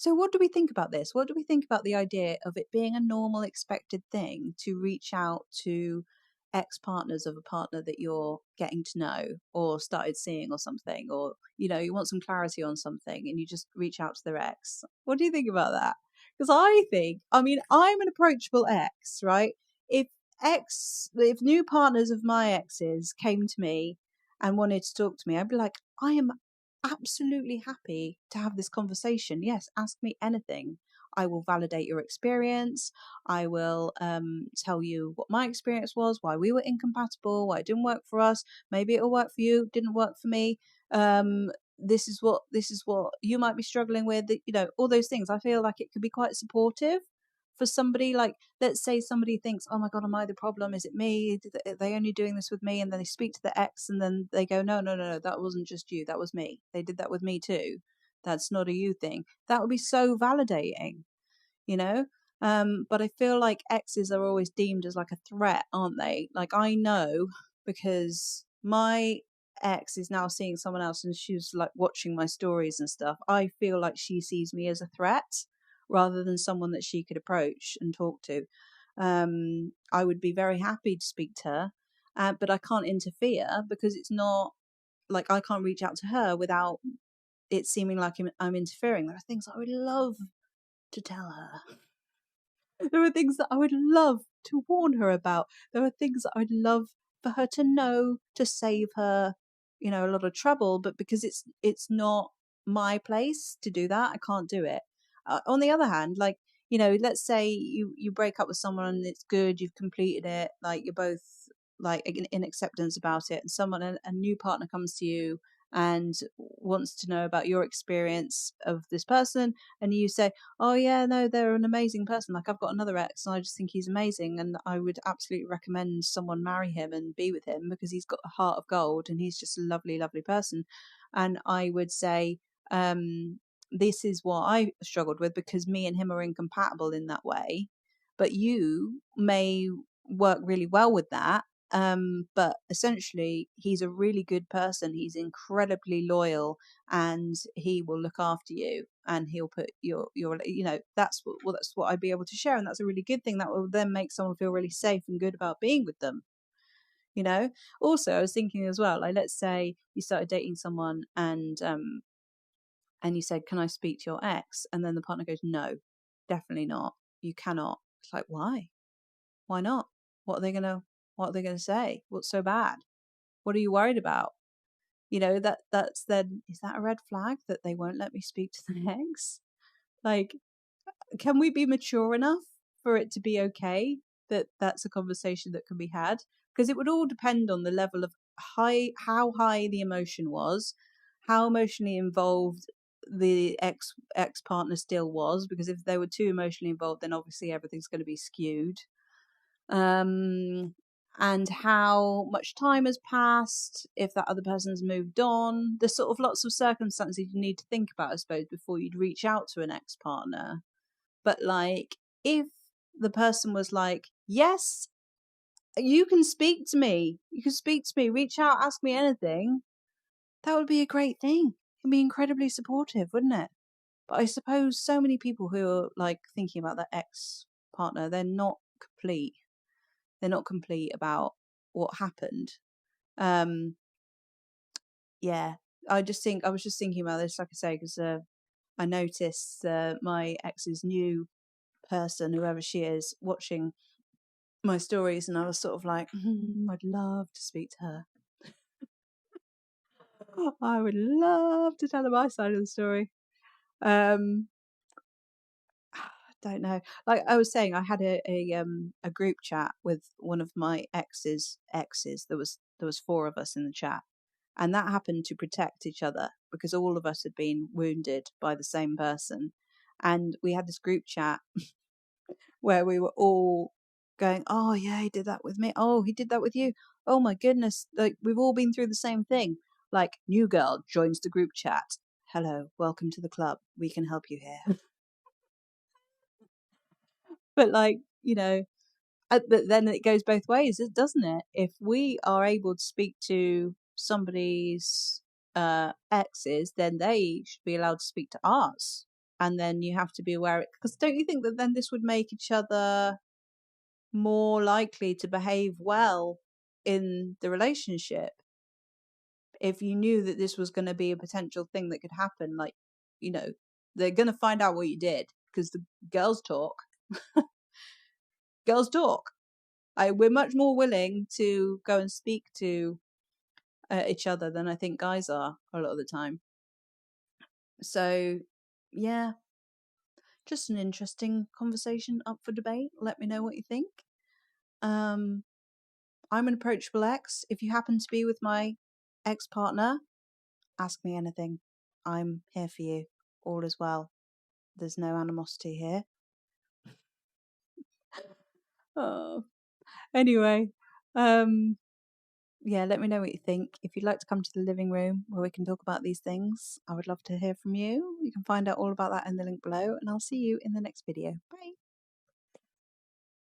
So, what do we think about this? What do we think about the idea of it being a normal, expected thing to reach out to ex partners of a partner that you're getting to know or started seeing or something, or you want some clarity on something and you just reach out to their ex? What do you think about that? Because I mean, I'm an approachable ex, right? If if new partners of my exes came to me and wanted to talk to me, I'd be like, I am absolutely happy to have this conversation. Yes, ask me anything. I will validate your experience. I will tell you what my experience was, why we were incompatible, why it didn't work for us. Maybe it'll work for you, didn't work for me. This is what you might be struggling with. All those things. I feel like it could be quite supportive for somebody. Like, let's say somebody thinks, oh my god, am I the problem? Is it me? Are they only doing this with me? And then they speak to the ex and then they go, no, no, no, that wasn't just you, that was me, they did that with me too. That's not a you thing. That would be so validating, you know but I feel like exes are always deemed as like a threat, aren't they? Like, I know, because my ex is now seeing someone else and she's like watching my stories and stuff. I feel like she sees me as a threat rather than someone that she could approach and talk to. I would be very happy to speak to her, but I can't interfere because it's not like I can't reach out to her without it seeming like I'm interfering. There are things I would love to tell her. There are things that I would love to warn her about. There are things that I'd love for her to know to save her, a lot of trouble. But because it's not my place to do that, I can't do it. On the other hand, like, let's say you break up with someone and it's good, you've completed it, like you're both like in acceptance about it, and a new partner comes to you and wants to know about your experience of this person, and you say, oh yeah, no, they're an amazing person. Like, I've got another ex and I just think he's amazing and I would absolutely recommend someone marry him and be with him because he's got a heart of gold and he's just a lovely, lovely person. And I would say, this is what I struggled with because me and him are incompatible in that way. But you may work really well with that. But essentially, he's a really good person. He's incredibly loyal, and he will look after you, and he'll put that's what I'd be able to share, and that's a really good thing. That will then make someone feel really safe and good about being with them. Also, I was thinking as well, like, let's say you started dating someone and you said, can I speak to your ex? And then the partner goes, no, definitely not, you cannot. It's like, why not? What are they gonna say? What's so bad? What are you worried about? That's then, is that a red flag that they won't let me speak to the ex? Like, can we be mature enough for it to be okay that that's a conversation that can be had? Because it would all depend on the level of how high the emotion was, how emotionally involved the ex partner still was. Because if they were too emotionally involved, then obviously everything's going to be skewed. And how much time has passed, if that other person's moved on. There's sort of lots of circumstances you need to think about, I suppose, before you'd reach out to an ex partner. But like, if the person was like, yes, you can speak to me, reach out, ask me anything, that would be a great thing. It'd be incredibly supportive, wouldn't it? But I suppose so many people who are like thinking about their ex partner, they're not complete. They're not complete about what happened. Yeah, I was just thinking about this, like I say, because I noticed my ex's new person, whoever she is, watching my stories, and I was sort of like, I'd love to speak to her. I would love to tell her my side of the story. Um, I don't know. Like I was saying, I had a group chat with one of my exes. There was four of us in the chat, and that happened to protect each other because all of us had been wounded by the same person, and we had this group chat where we were all going, oh yeah, he did that with me, oh he did that with you, oh my goodness, like we've all been through the same thing. Like, new girl joins the group chat, hello, welcome to the club, we can help you here. But like, but then it goes both ways, doesn't it? If we are able to speak to somebody's exes, then they should be allowed to speak to us. and then you have to be aware, because don't you think that then this would make each other more likely to behave well in the relationship if you knew that this was going to be a potential thing that could happen? Like, you know, they're going to find out what you did because the girls talk. Girls talk. We're much more willing to go and speak to each other than I think guys are a lot of the time. So, yeah, just an interesting conversation up for debate. Let me know what you think. I'm an approachable ex. If you happen to be with my ex-partner, ask me anything. I'm here for you. All is well. There's no animosity here. Oh. Anyway, yeah, let me know what you think. If you'd like to come to the living room where we can talk about these things, I would love to hear from you. You can find out all about that in the link below, and I'll see you in the next video. Bye.